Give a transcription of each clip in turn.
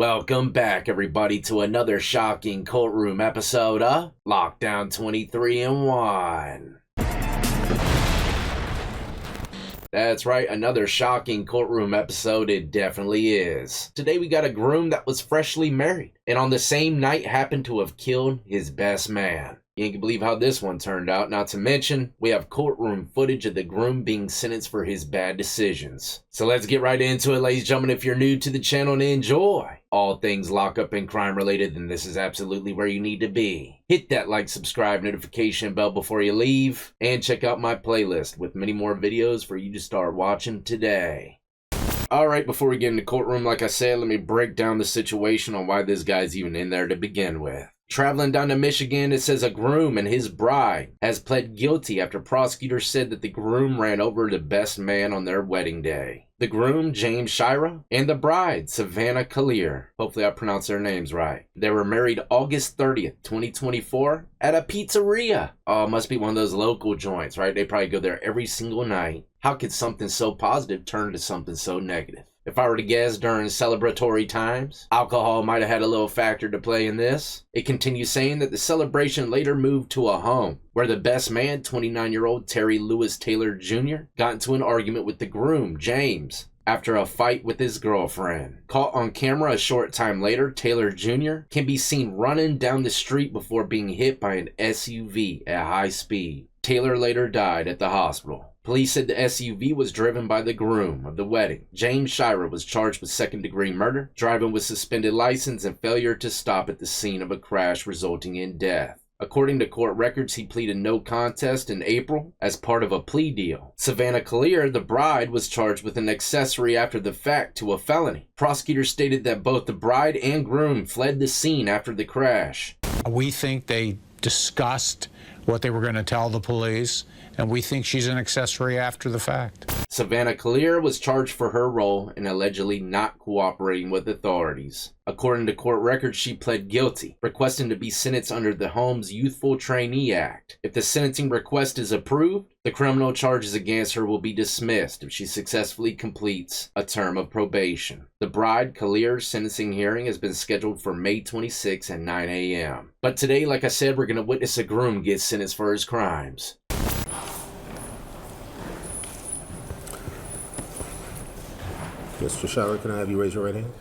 Welcome back, everybody, to another shocking courtroom episode of Lockdown 23 and 1. That's right, another shocking courtroom episode, it definitely is. Today we got a groom that was freshly married, and on the same night happened to have killed his best man. You ain't gonna believe how this one turned out, not to mention, we have courtroom footage of the groom being sentenced for his bad decisions. So let's get right into it, ladies and gentlemen. If you're new to the channel and enjoy all things lockup and crime related, then this is absolutely where you need to be. Hit that like, subscribe, notification bell before you leave, and check out my playlist with many more videos for you to start watching today. Alright, before we get into courtroom, like I said, let me break down the situation on why this guy's even in there to begin with. Traveling down to Michigan, it says a groom and his bride has pled guilty after prosecutors said that the groom ran over the best man on their wedding day. The groom, James Shira, and the bride, Savannah Collier. Hopefully I pronounced their names right. They were married August 30th, 2024 at a pizzeria. Oh, it must be one of those local joints, right? They probably go there every single night. How could something so positive turn to something so negative? If I were to guess, during celebratory times, alcohol might have had a little factor to play in this. It continues saying that the celebration later moved to a home, where the best man, 29-year-old Terry Lewis Taylor Jr., got into an argument with the groom, James, after a fight with his girlfriend. Caught on camera a short time later, Taylor Jr. can be seen running down the street before being hit by an SUV at high speed. Taylor later died at the hospital. Police said the SUV was driven by the groom of the wedding. James Shira was charged with second-degree murder, driving with suspended license, and failure to stop at the scene of a crash resulting in death. According to court records, he pleaded no contest in April as part of a plea deal. Savannah Collier, the bride, was charged with an accessory after the fact to a felony. Prosecutors stated that both the bride and groom fled the scene after the crash. We think they discussed what they were going to tell the police, and we think she's an accessory after the fact. Savannah Collier was charged for her role in allegedly not cooperating with authorities. According to court records, she pled guilty, requesting to be sentenced under the Home's Youthful Trainee Act. If the sentencing request is approved, the criminal charges against her will be dismissed if she successfully completes a term of probation. The bride, Collier's sentencing hearing has been scheduled for May 26 at 9 a.m. But today, like I said, we're going to witness a groom get sentenced for his crimes. Mr. Shira, can I have you raise your right hand?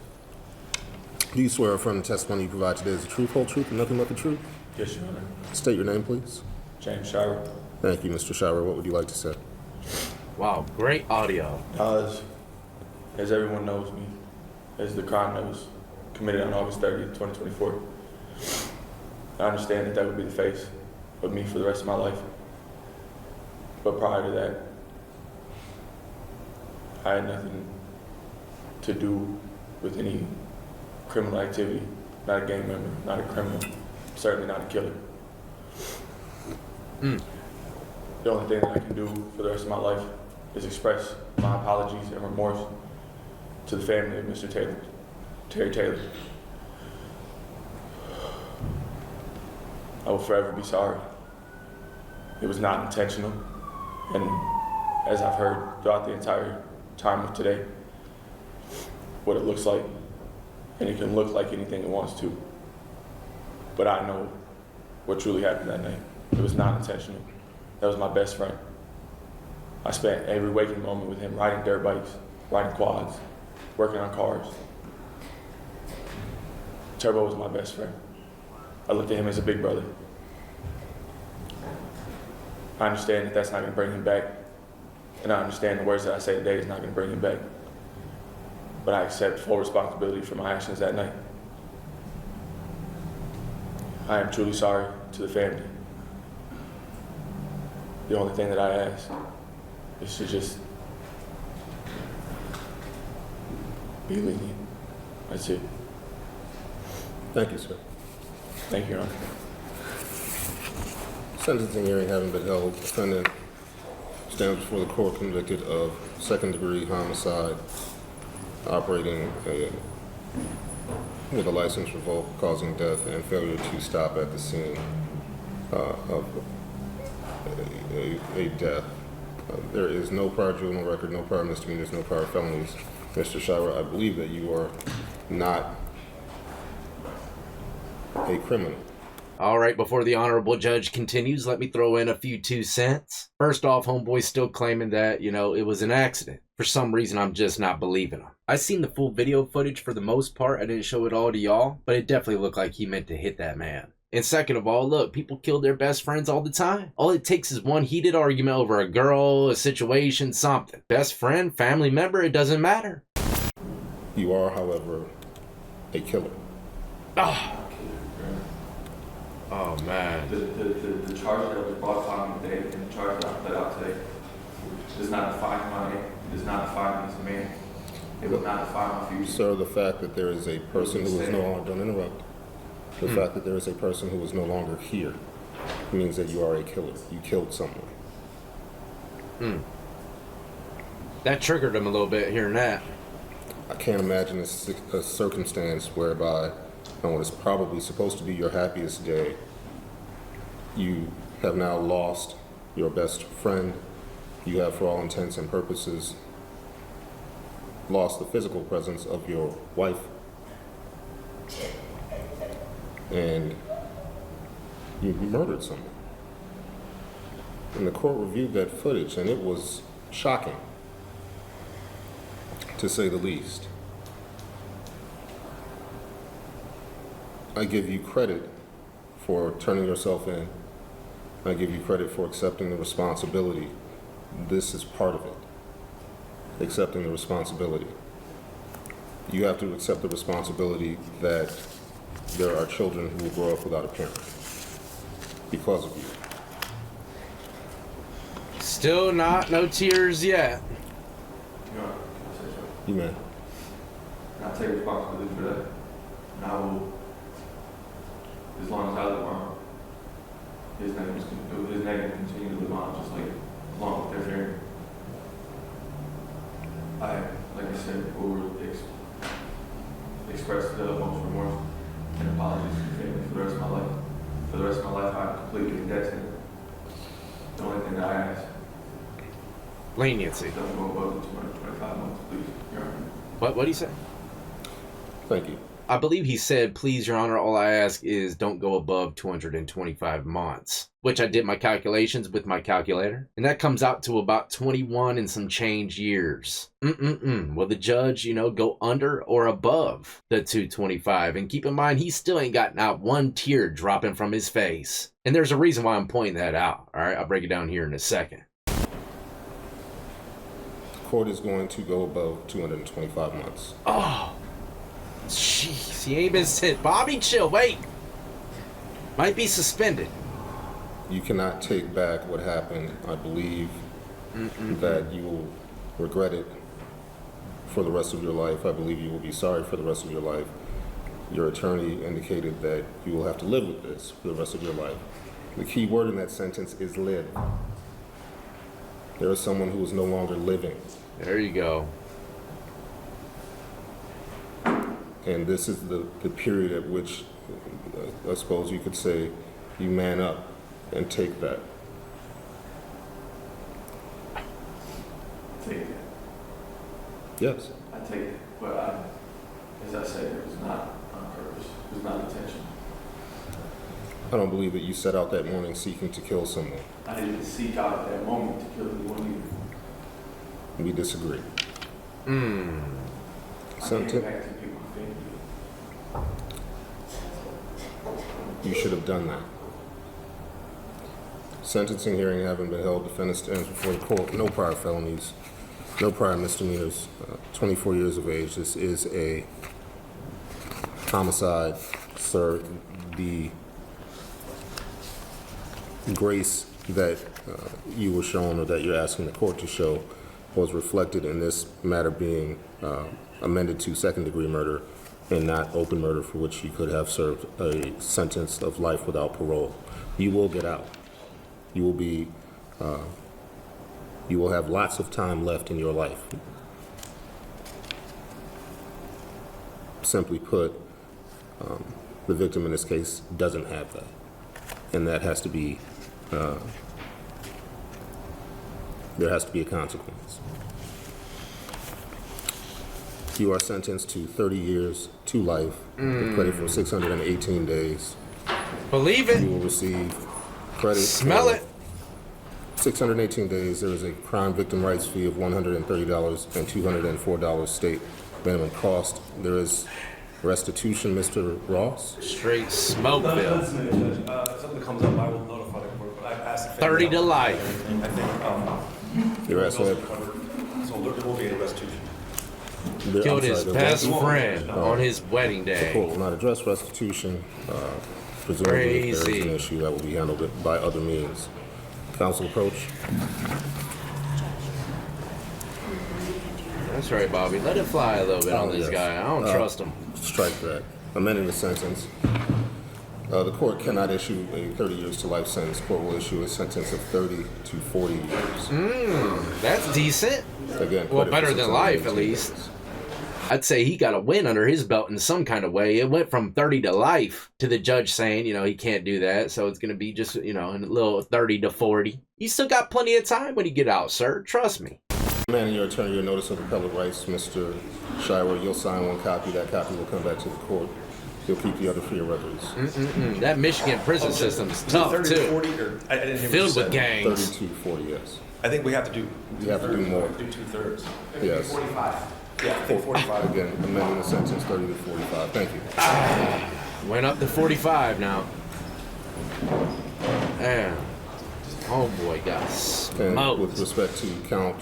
Do you swear affirm the testimony you provide today is the truth, whole truth, and nothing but the truth? Yes, Your Honor. State your name, please. James Shira. Thank you, Mr. Shira. What would you like to say? Wow, great audio. As everyone knows me, as the crime that was committed on August 30th, 2024, I understand that that would be the face of me for the rest of my life. But prior to that, I had nothing to do with any criminal activity. Not a gang member, not a criminal, certainly not a killer. The only thing that I can do for the rest of my life is express my apologies and remorse to the family of Mr. Terry Taylor. I will forever be sorry. It was not intentional, and as I've heard throughout the entire time of today, what it looks like, and it can look like anything it wants to. But I know what truly happened that night. It was not intentional. That was my best friend. I spent every waking moment with him riding dirt bikes, riding quads, working on cars. Turbo was my best friend. I looked at him as a big brother. I understand that that's not gonna bring him back, and I understand the words that I say today is not gonna bring him back. But I accept full responsibility for my actions that night. I am truly sorry to the family. The only thing that I ask is to just be lenient. That's it. Thank you, sir. Thank you, Your Honor. Sentencing hearing having been held, defendant stands before the court convicted of second-degree homicide, operating with a license revoked, causing death, and failure to stop at the scene of a death. There is no prior juvenile record, no prior misdemeanors, no prior felonies. Mr. Shira, I believe that you are not a criminal. All right, before the honorable judge continues, let me throw in a few 2 cents. First off, homeboy's still claiming that, it was an accident. For some reason, I'm just not believing him. I seen the full video footage for the most part. I didn't show it all to y'all, but it definitely looked like he meant to hit that man. And second of all, look, people kill their best friends all the time. All it takes is one heated argument over a girl, a situation, something. Best friend, family member, it doesn't matter. You are, however, a killer. Oh man. The charge that was brought upon me today and the charge that I put out today does not define my name. It does not define me as a man. It will not define my future. Sir, the fact that there is a person who is no longer, don't interrupt. The fact that there is a person who is no longer here means that you are a killer. You killed someone. That triggered him a little bit hearing that. I can't imagine a circumstance whereby on what is probably supposed to be your happiest day, you have now lost your best friend. You have, for all intents and purposes, lost the physical presence of your wife. And you murdered someone. And the court reviewed that footage, and it was shocking, to say the least. I give you credit for turning yourself in. I give you credit for accepting the responsibility. This is part of it. Accepting the responsibility. You have to accept the responsibility that there are children who will grow up without a parent because of you. Still no tears yet. Can I say something? You may. And I take responsibility for that. And I will, as long as I live on, his name will continue to live on, just like along with their journey. Like I said, will express the utmost remorse and apologies to the family for the rest of my life. For the rest of my life, I'm completely indebted to them. The only thing that I ask, Leniency. don't go above the 225 months, please, Your Honor. What do you say? Thank you. I believe he said, please, Your Honor, all I ask is don't go above 225 months, which I did my calculations with my calculator, and that comes out to about 21 and some change years. Will the judge, go under or above the 225? And keep in mind, he still ain't got not one tear dropping from his face. And there's a reason why I'm pointing that out, all right? I'll break it down here in a second. The court is going to go above 225 months. Oh, jeez, he ain't been sent. Bobby, chill, wait. Might be suspended. You cannot take back what happened. I believe that you will regret it for the rest of your life. I believe you will be sorry for the rest of your life. Your attorney indicated that you will have to live with this for the rest of your life. The key word in that sentence is live. There is someone who is no longer living. There you go. And this is the period at which, I suppose you could say, you man up and take that. Take it. Yes. I take it, but as I said, it was not on purpose. It was not intentional. I don't believe that you set out that morning seeking to kill someone. I didn't seek out at that moment to kill anyone either. We disagree. I came back to pick my family. You should have done that. Sentencing hearing having been held, defendant stands before the court. No prior felonies, no prior misdemeanors, 24 years of age. This is a homicide, sir. The grace that you were shown, or that you're asking the court to show, was reflected in this matter being amended to second-degree murder and not open murder, for which you could have served a sentence of life without parole. You will get out. You will be, you will have lots of time left in your life. Simply put, the victim in this case doesn't have that. And that has to be, there has to be a consequence. You are sentenced to 30 years to life with credit for 618 days. Believe You it. will receive credit Smell for it. 618 days. There is a crime victim rights fee of $130 and $204 state minimum cost. There is restitution, Mr. Ross. Straight smoke bill. If something comes up, I will notify the court, but I've asked. 30 to life. I think, You're asking bills that. are covered, so there will be a restitution. Killed his best The friend on his wedding day. court will not address restitution. Presumably, if there is Crazy. an issue, that will be handled by other means. Counsel approach. That's right, Bobby. Let it fly a little bit on this yes. guy. I don't trust him. Strike that. Amending the sentence. The court cannot issue a 30 years to life sentence. Court will issue a sentence of 30 to 40 years. That's decent. Again, Well, credit better for than life, 618 at least. days. I'd say he got a win under his belt in some kind of way. It went from 30 to life to the judge saying, he can't do that. So it's going to be just, a little 30 to 40. You still got plenty of time when you get out, sir. Trust me. Man, and your attorney, your notice of appellate rights, Mr. Shirer, you'll sign one copy. That copy will come back to the court. You'll keep the other for your records. That Michigan prison system's tough, 30 to too. 40, or I didn't hear what you Filled with said. gangs. 30 to 40, yes. I think we have to do. You have to do more. Do 2/3. Yes. 45. Yeah, I think 45. Again, amending the sentence 30 to 45. Thank you. Went up to 45 now. Damn. Homeboy got And with smoked. respect to count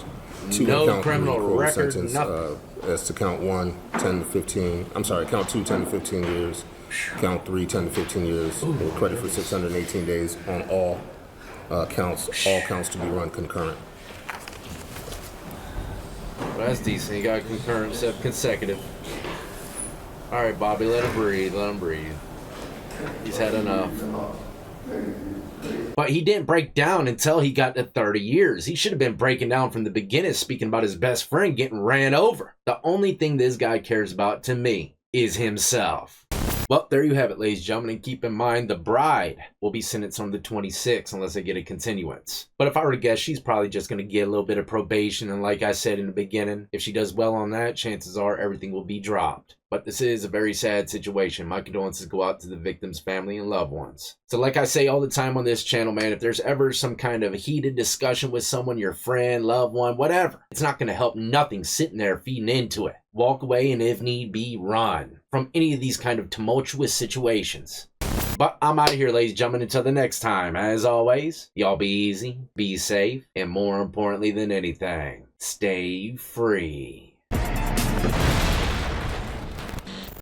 2 No and count 3, criminal court will record, sentence, nothing. as to count 1, 10 to 15. I'm sorry, count 2, 10 to 15 years. Count 3, 10 to 15 years. With credit for 618 days on all counts. All counts to be run concurrent. Well, that's decent. He got concurrent instead of consecutive. All right, Bobby, let him breathe. Let him breathe. He's had enough. But he didn't break down until he got to 30 years. He should have been breaking down from the beginning, speaking about his best friend getting ran over. The only thing this guy cares about, to me, is himself. Well, there you have it, ladies and gentlemen, and keep in mind the bride will be sentenced on the 26th unless they get a continuance. But if I were to guess, she's probably just going to get a little bit of probation, and like I said in the beginning, if she does well on that, chances are everything will be dropped. But this is a very sad situation. My condolences go out to the victim's family and loved ones. So like I say all the time on this channel, man, if there's ever some kind of heated discussion with someone, your friend, loved one, whatever, it's not going to help nothing sitting there feeding into it. Walk away and if need be, run from any of these kind of tumultuous situations. But I'm out of here, ladies and gentlemen, until the next time. As always, y'all be easy, be safe, and more importantly than anything, stay free.